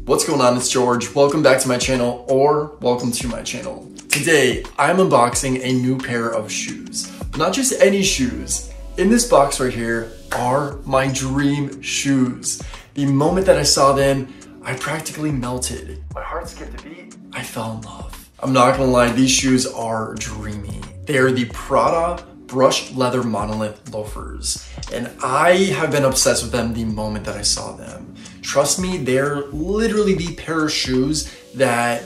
What's going on? It's George. Welcome back to my channel, or welcome to my channel. Today, I'm unboxing a new pair of shoes. But not just any shoes. In this box right here are my dream shoes. The moment that I saw them, I practically melted. My heart skipped a beat. I fell in love. I'm not gonna lie, these shoes are dreamy. They are the Prada brushed leather monolith loafers. And I have been obsessed with them the moment that I saw them. Trust me, they're literally the pair of shoes that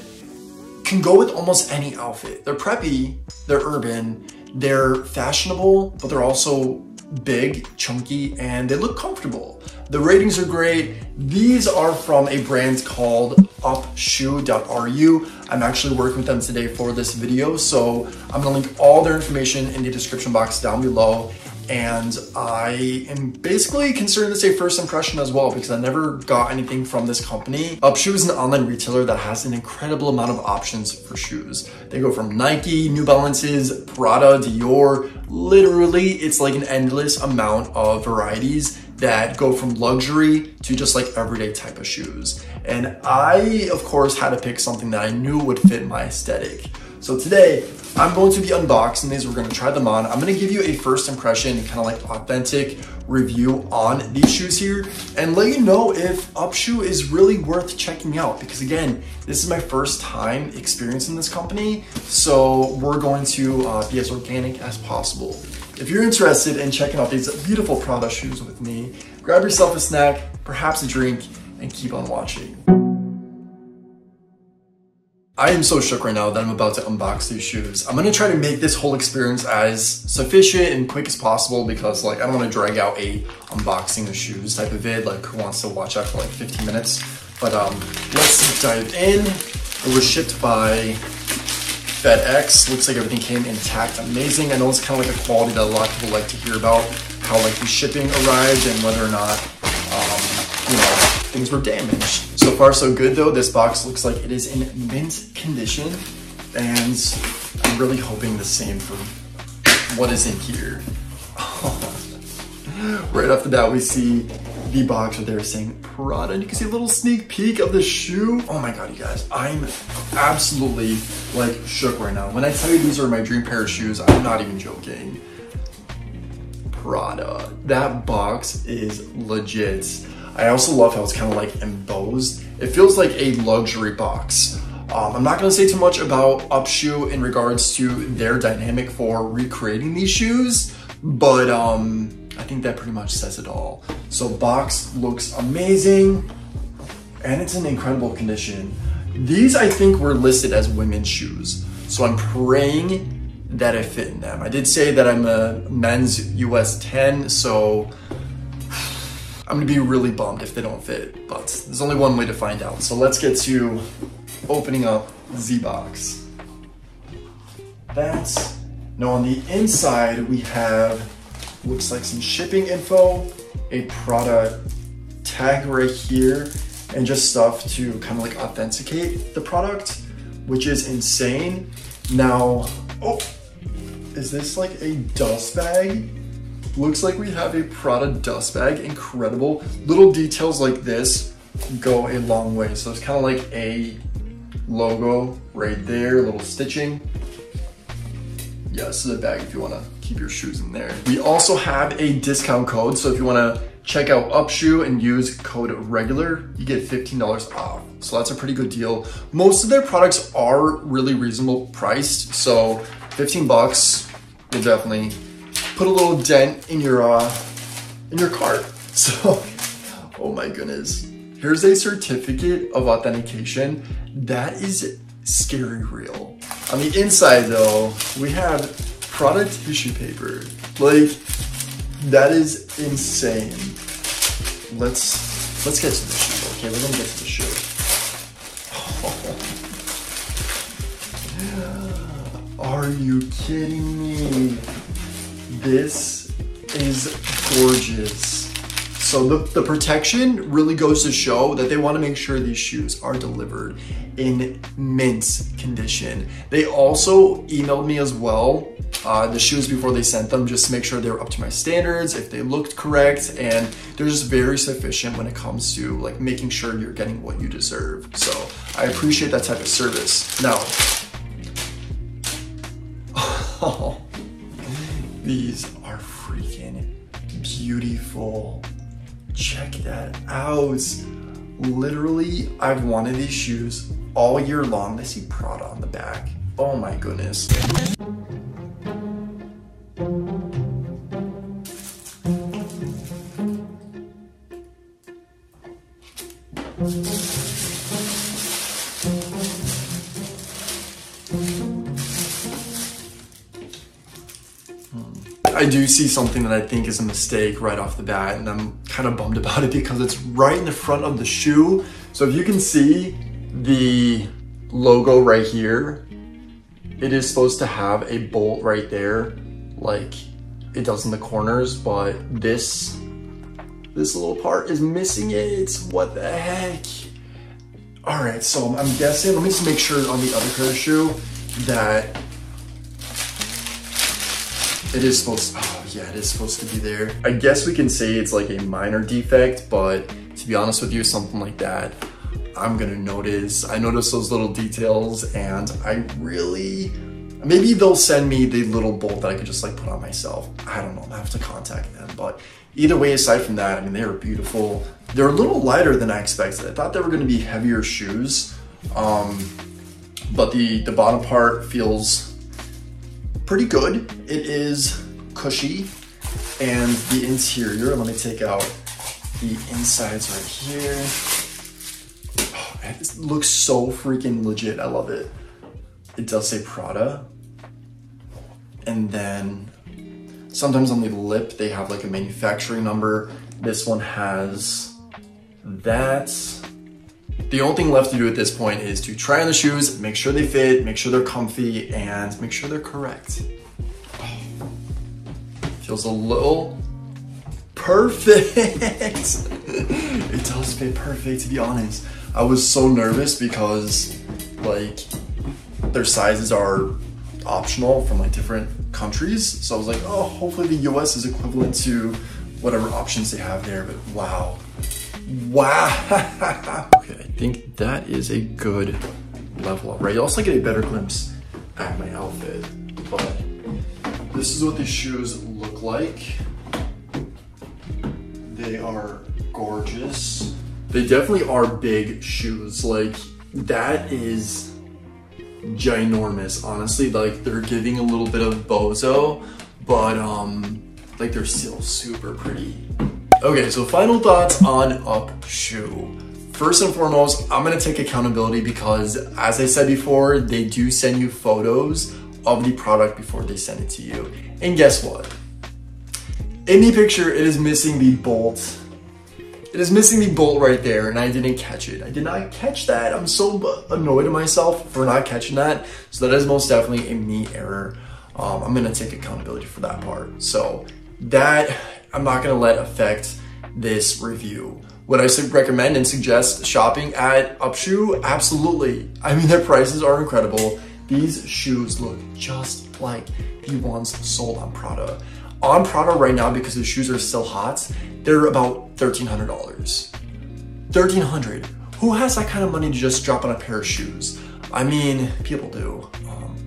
can go with almost any outfit. They're preppy, they're urban, they're fashionable, but they're also big, chunky, and they look comfortable. The ratings are great. These are from a brand called Upshoe.ru. I'm actually working with them today for this video, so I'm gonna link all their information in the description box down below. And I am basically considering this a first impression as well because I never got anything from this company. Upshoe is an online retailer that has an incredible amount of options for shoes. They go from Nike, New Balances, Prada, Dior. Literally, it's like an endless amount of varieties that go from luxury to just like everyday type of shoes. And I, of course, had to pick something that I knew would fit my aesthetic. So today, I'm going to be unboxing these. We're going to try them on. I'm going to give you a first impression, kind of like authentic review on these shoes here and let you know if Upshoe is really worth checking out because again, this is my first time experiencing this company. So we're going to be as organic as possible. If you're interested in checking out these beautiful Prada shoes with me, grab yourself a snack, perhaps a drink, and keep on watching. I am so shook right now that I'm about to unbox these shoes. I'm gonna try to make this whole experience as sufficient and quick as possible because like I don't wanna drag out a unboxing of shoes type of vid, like who wants to watch that for like 15 minutes. But let's dive in. It was shipped by FedEx. Looks like everything came intact, amazing. I know it's kind of like a quality that a lot of people like to hear about, how like the shipping arrived and whether or not, things were damaged. So far so good though. This box looks like it is in mint condition and I'm really hoping the same for what is in here. Right off the bat we see the box right there saying Prada and you can see a little sneak peek of the shoe. Oh my god, you guys, I'm absolutely like shook right now. When I tell you these are my dream pair of shoes, I'm not even joking. Prada, that box is legit. I also love how it's kind of like embossed. It feels like a luxury box. I'm not gonna say too much about Upshoe in regards to their dynamic for recreating these shoes, but I think that pretty much says it all. So box looks amazing and it's in incredible condition. These I think were listed as women's shoes. So I'm praying that I fit in them. I did say that I'm a men's US 10, so I'm gonna be really bummed if they don't fit, but there's only one way to find out. So let's get to opening up the box. Now on the inside, we have, looks like some shipping info, a Prada tag right here, and just stuff to kind of like authenticate the product, which is insane. Now, oh, is this like a dust bag? Looks like we have a Prada dust bag, incredible. Little details like this go a long way. So it's kind of like a logo right there, little stitching. Yeah, this is a bag if you wanna keep your shoes in there. We also have a discount code. So if you wanna check out Upshoe and use code regular, you get $15 off. So that's a pretty good deal. Most of their products are really reasonable priced. So 15 bucks will definitely put a little dent in your cart. So, oh my goodness. Here's a certificate of authentication. That is scary real. On the inside though, we have Prada tissue paper. Like, that is insane. Let's get to the shoe. Okay, we're gonna get to the shoe. Oh. Are you kidding me? This is gorgeous. So the protection really goes to show that they want to make sure these shoes are delivered in mint condition. They also emailed me as well the shoes before they sent them, just to make sure they were up to my standards, if they looked correct, and they're just very sufficient when it comes to like making sure you're getting what you deserve. So I appreciate that type of service. Now, oh, these are freaking beautiful. Check that out. Literally, I've wanted these shoes all year long. They see Prada on the back. Oh my goodness. I do see something that I think is a mistake right off the bat, and I'm kind of bummed about it because it's right in the front of the shoe. So if you can see the logo right here, it is supposed to have a bolt right there like it does in the corners, but this little part is missing it. What the heck? All right, so I'm guessing, let me just make sure on the other pair of shoe that it is supposed to, oh yeah, it is supposed to be there. I guess we can say it's like a minor defect, but to be honest with you, something like that, I'm gonna notice. I notice those little details, and I really, maybe they'll send me the little bolt that I could just like put on myself. I don't know, I have to contact them. But either way, aside from that, I mean, they are beautiful. They're a little lighter than I expected. I thought they were gonna be heavier shoes, but the bottom part feels pretty good. It is cushy, and the interior, let me take out the insides right here. Oh, man, this looks so freaking legit. I love it. It does say Prada. And then sometimes on the lip, they have like a manufacturing number. This one has that. The only thing left to do at this point is to try on the shoes, make sure they fit, make sure they're comfy, and make sure they're correct. Oh, feels a little perfect. It does fit perfect, to be honest. I was so nervous because like their sizes are optional from like different countries. So I was like, oh, hopefully the US is equivalent to whatever options they have there, but wow. Wow. Okay, I think that is a good level up, right? You also get a better glimpse at my outfit, but this is what these shoes look like. They are gorgeous. They definitely are big shoes. Like, that is ginormous, honestly. Like, they're giving a little bit of bozo, but like they're still super pretty. Okay, so final thoughts on Upshoe. First and foremost, I'm gonna take accountability because, as I said before, they do send you photos of the product before they send it to you. And guess what? In the picture, it is missing the bolt. It is missing the bolt right there, and I didn't catch it. I did not catch that. I'm so annoyed at myself for not catching that. So that is most definitely a me error. I'm gonna take accountability for that part. So that, I'm not gonna let affect this review. Would I recommend and suggest shopping at Upshoe? Absolutely. I mean, their prices are incredible. These shoes look just like the ones sold on Prada. On Prada right now, because the shoes are still hot, they're about $1,300. $1,300. Who has that kind of money to just drop on a pair of shoes? I mean, people do.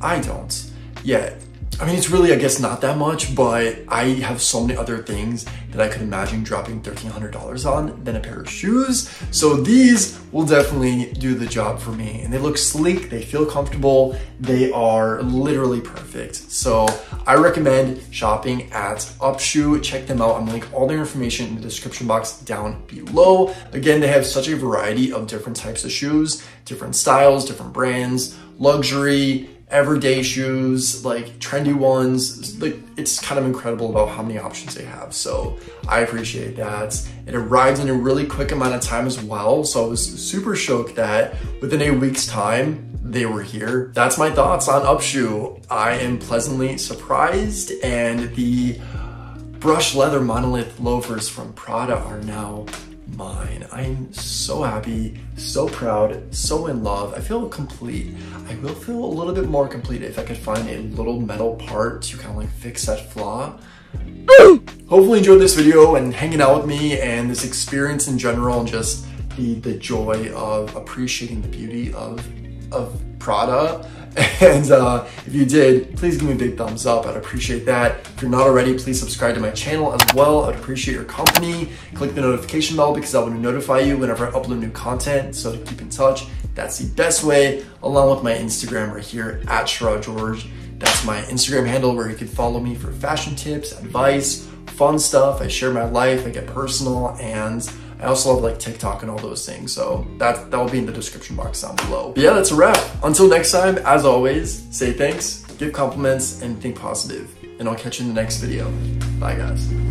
I don't yet. I mean, it's really, I guess, not that much, but I have so many other things that I could imagine dropping $1,300 on than a pair of shoes. So these will definitely do the job for me. And they look sleek, they feel comfortable, they are literally perfect. So I recommend shopping at Upshoe. Check them out. I'm gonna link all their information in the description box down below. Again, they have such a variety of different types of shoes, different styles, different brands, luxury, everyday shoes, like trendy ones. Like, it's kind of incredible about how many options they have. So I appreciate that. It arrived in a really quick amount of time as well. So I was super stoked that within a week's time, they were here. That's my thoughts on Upshoe. I am pleasantly surprised, and the brushed leather monolith loafers from Prada are now mine. I'm so happy, so proud, so in love. I feel complete. I will feel a little bit more complete if I could find a little metal part to kind of like fix that flaw. Hopefully you enjoyed this video and hanging out with me and this experience in general, and just the joy of appreciating the beauty of Prada. And if you did, please give me a big thumbs up. I'd appreciate that. If you're not already, please subscribe to my channel as well. I'd appreciate your company. Click the notification bell because that will notify you whenever I upload new content. So to keep in touch, that's the best way, along with my Instagram right here at @ShirraGeorge. That's my Instagram handle where you can follow me for fashion tips, advice, fun stuff. I share my life, I get personal, and I also love like TikTok and all those things. So that will be in the description box down below. But yeah, that's a wrap. Until next time, as always, say thanks, give compliments, and think positive. And I'll catch you in the next video. Bye guys.